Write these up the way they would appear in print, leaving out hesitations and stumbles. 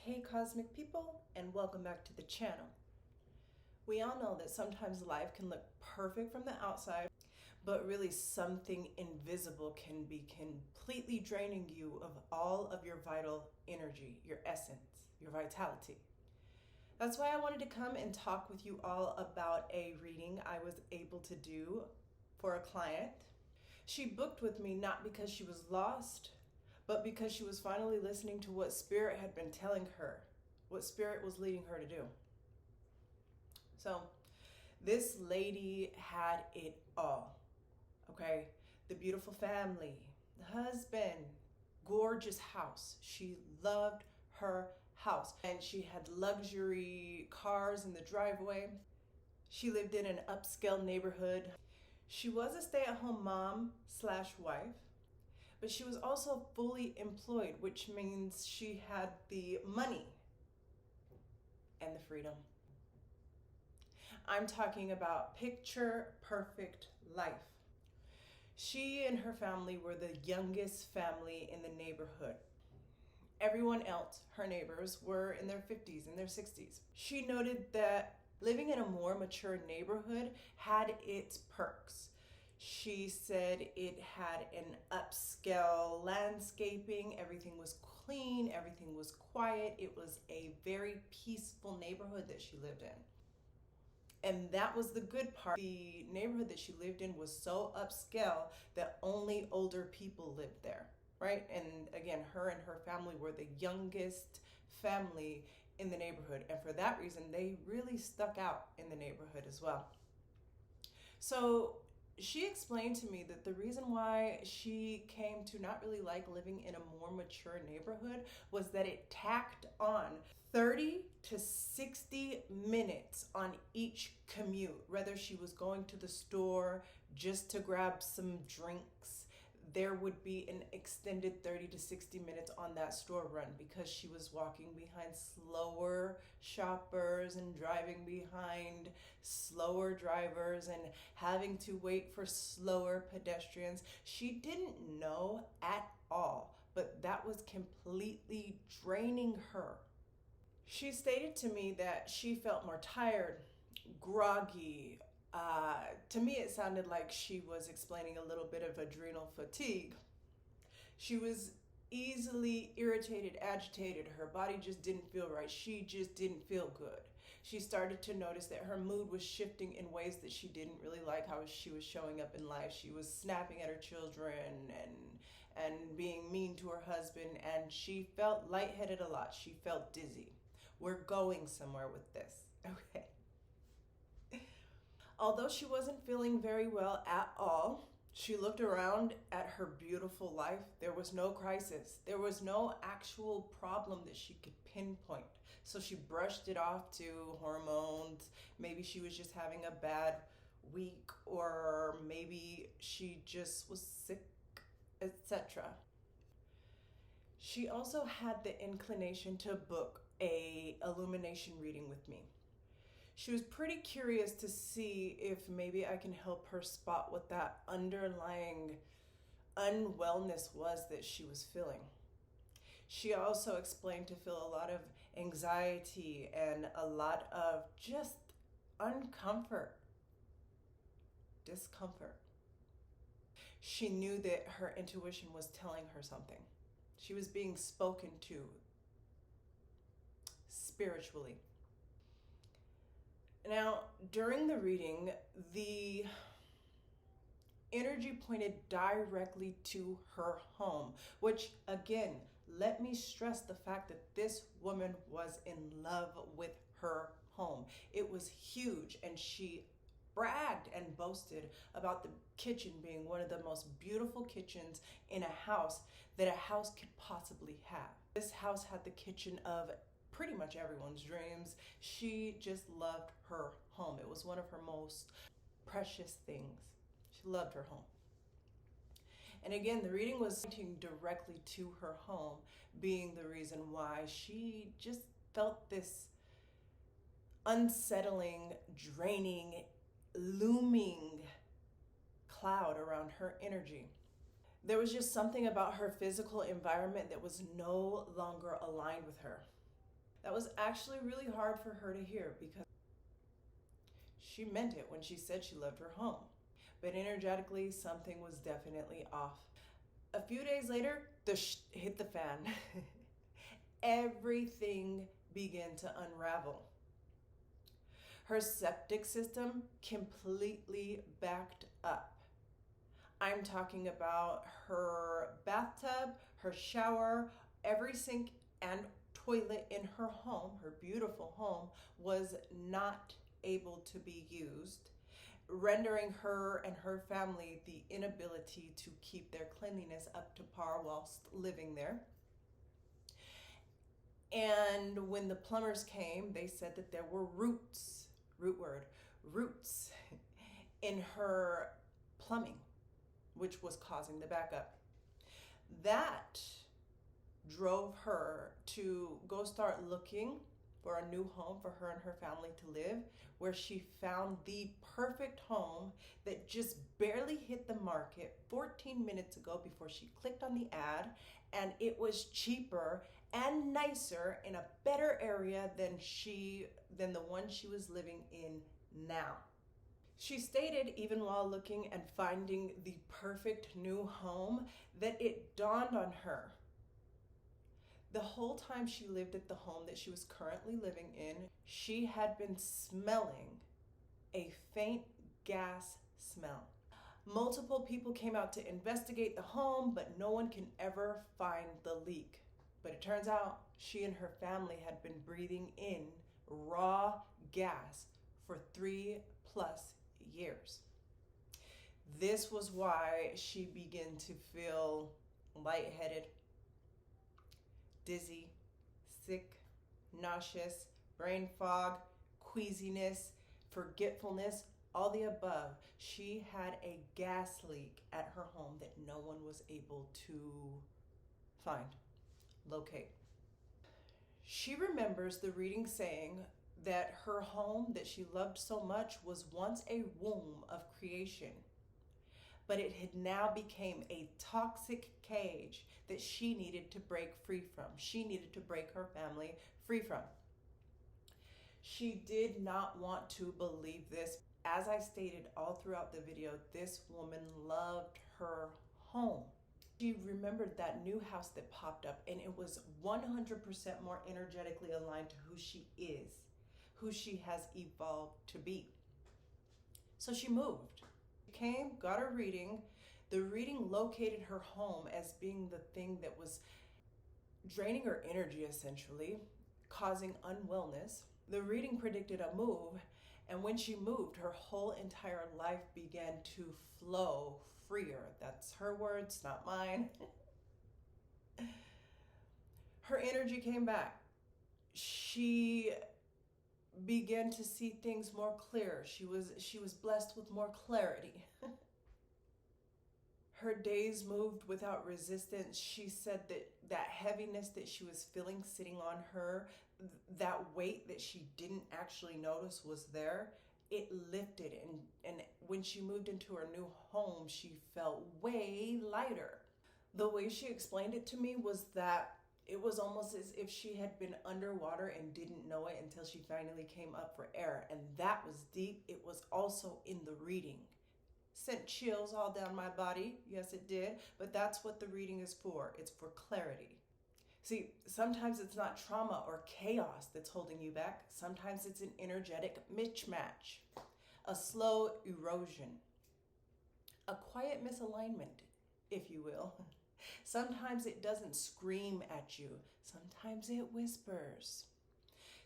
Hey cosmic people, and welcome back to the channel. We all know that sometimes life can look perfect from the outside, but really something invisible can be completely draining you of all of your vital energy, your essence, your vitality. That's why I wanted to come and talk with you all about a reading I was able to do for a client. She booked with me not because she was lost, but because she was finally listening to what Spirit had been telling her, what Spirit was leading her to do. So this lady had it all, okay? The beautiful family, the husband, gorgeous house. She loved her house, and she had luxury cars in the driveway. She lived in an upscale neighborhood. She was a stay-at-home mom / wife. But she was also fully employed, which means she had the money and the freedom. I'm talking about picture perfect life. She and her family were the youngest family in the neighborhood. Everyone else, her neighbors, were in their 50s and their 60s. She noted that living in a more mature neighborhood had its perks. She said it had an upscale landscaping, everything was clean, everything was quiet. It was a very peaceful neighborhood that she lived in. And that was the good part. The neighborhood that she lived in was so upscale that only older people lived there, right? And again, her and her family were the youngest family in the neighborhood. And for that reason, they really stuck out in the neighborhood as well. So she explained to me that the reason why she came to not really like living in a more mature neighborhood was that it tacked on 30 to 60 minutes on each commute. Whether she was going to the store just to grab some drinks, there would be an extended 30 to 60 minutes on that store run because she was walking behind slower shoppers and driving behind slower drivers and having to wait for slower pedestrians. She didn't know at all, but that was completely draining her. She stated to me that she felt more tired, groggy. To me, it sounded like she was explaining a little bit of adrenal fatigue. She was easily irritated, agitated. Her body just didn't feel right. She just didn't feel good. She started to notice that her mood was shifting in ways that she didn't really like how she was showing up in life. She was snapping at her children and being mean to her husband, and she felt lightheaded a lot. She felt dizzy. We're going somewhere with this, okay? Although she wasn't feeling very well at all, she looked around at her beautiful life. There was no crisis. There was no actual problem that she could pinpoint. So she brushed it off to hormones. Maybe she was just having a bad week, or maybe she just was sick, etc. She also had the inclination to book a Illumination reading with me. She was pretty curious to see if maybe I can help her spot what that underlying unwellness was that she was feeling. She also explained to feel a lot of anxiety and a lot of just uncomfort, discomfort. She knew that her intuition was telling her something. She was being spoken to spiritually. Now, during the reading, the energy pointed directly to her home, which again, let me stress the fact that this woman was in love with her home. It was huge, and she bragged and boasted about the kitchen being one of the most beautiful kitchens in a house that a house could possibly have. This house had the kitchen of pretty much everyone's dreams. She just loved her home. It was one of her most precious things. She loved her home. And again, the reading was pointing directly to her home, being the reason why she just felt this unsettling, draining, looming cloud around her energy. There was just something about her physical environment that was no longer aligned with her. That was actually really hard for her to hear because she meant it when she said she loved her home. But energetically, something was definitely off. A few days later, the hit the fan. Everything began to unravel. Her septic system completely backed up. I'm talking about her bathtub, her shower, every sink and toilet in her home, her beautiful home, was not able to be used, rendering her and her family the inability to keep their cleanliness up to par whilst living there. And when the plumbers came, they said that there were roots in her plumbing, which was causing the backup. That drove her to go start looking for a new home for her and her family to live, where she found the perfect home that just barely hit the market 14 minutes ago before she clicked on the ad, and it was cheaper and nicer in a better area than the one she was living in now. She stated, even while looking and finding the perfect new home, that it dawned on her the whole time she lived at the home that she was currently living in, she had been smelling a faint gas smell. Multiple people came out to investigate the home, but no one can ever find the leak. But it turns out she and her family had been breathing in raw gas for 3+ years. This was why she began to feel lightheaded, dizzy, sick, nauseous, brain fog, queasiness, forgetfulness, all the above. She had a gas leak at her home that no one was able to find, locate. She remembers the reading saying that her home that she loved so much was once a womb of creation, but it had now become a toxic cage that she needed to break free from. She needed to break her family free from. She did not want to believe this. As I stated all throughout the video, this woman loved her home. She remembered that new house that popped up, and it was 100% more energetically aligned to who she is, who she has evolved to be. So she moved. Came, got a reading. The reading located her home as being the thing that was draining her energy, essentially, causing unwellness. The reading predicted a move, and when she moved, her whole entire life began to flow freer. That's her words, not mine. Her energy came back. She began to see things more clear. She was blessed with more clarity. Her days moved without resistance. She said that heaviness that she was feeling sitting on her, that weight that she didn't actually notice was there, it lifted. And when she moved into her new home, she felt way lighter. The way she explained it to me was that it was almost as if she had been underwater and didn't know it until she finally came up for air. And that was deep. It was also in the reading. Sent chills all down my body. Yes, it did. But that's what the reading is for. It's for clarity. See, sometimes it's not trauma or chaos that's holding you back. Sometimes it's an energetic mismatch, a slow erosion, a quiet misalignment, if you will. Sometimes it doesn't scream at you. Sometimes it whispers.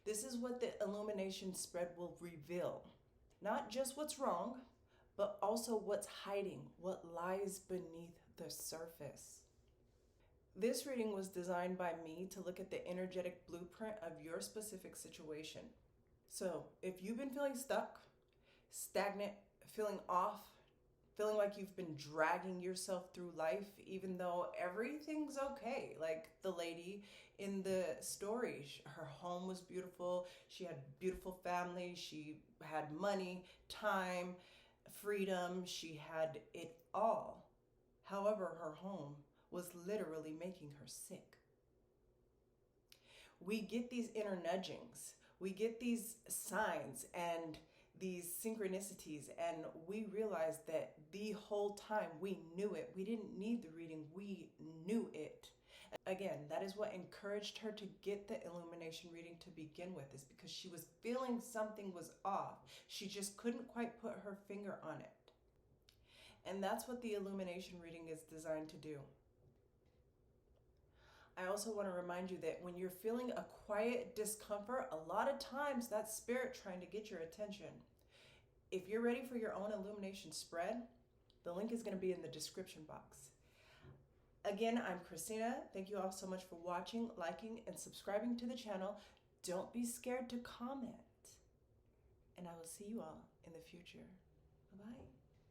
This is what the Illumination spread will reveal. Not just what's wrong, but also what's hiding, what lies beneath the surface. This reading was designed by me to look at the energetic blueprint of your specific situation. So if you've been feeling stuck, stagnant, feeling off, feeling like you've been dragging yourself through life, even though everything's okay. Like the lady in the story, her home was beautiful. She had a beautiful family. She had money, time, freedom. She had it all. However, her home was literally making her sick. we get these inner nudgings, we get these signs and these synchronicities, and we realize that the whole time we knew it. We didn't need the reading, we knew it. Again, that is what encouraged her to get the illumination reading to begin with, is because she was feeling something was off. She just couldn't quite put her finger on it. And that's what the illumination reading is designed to do. I also want to remind you that when you're feeling a quiet discomfort, a lot of times that's spirit trying to get your attention. If you're ready for your own illumination spread, the link is going to be in the description box. Again, I'm Christina. Thank you all so much for watching, liking, and subscribing to the channel. Don't be scared to comment. And I will see you all in the future. Bye-bye.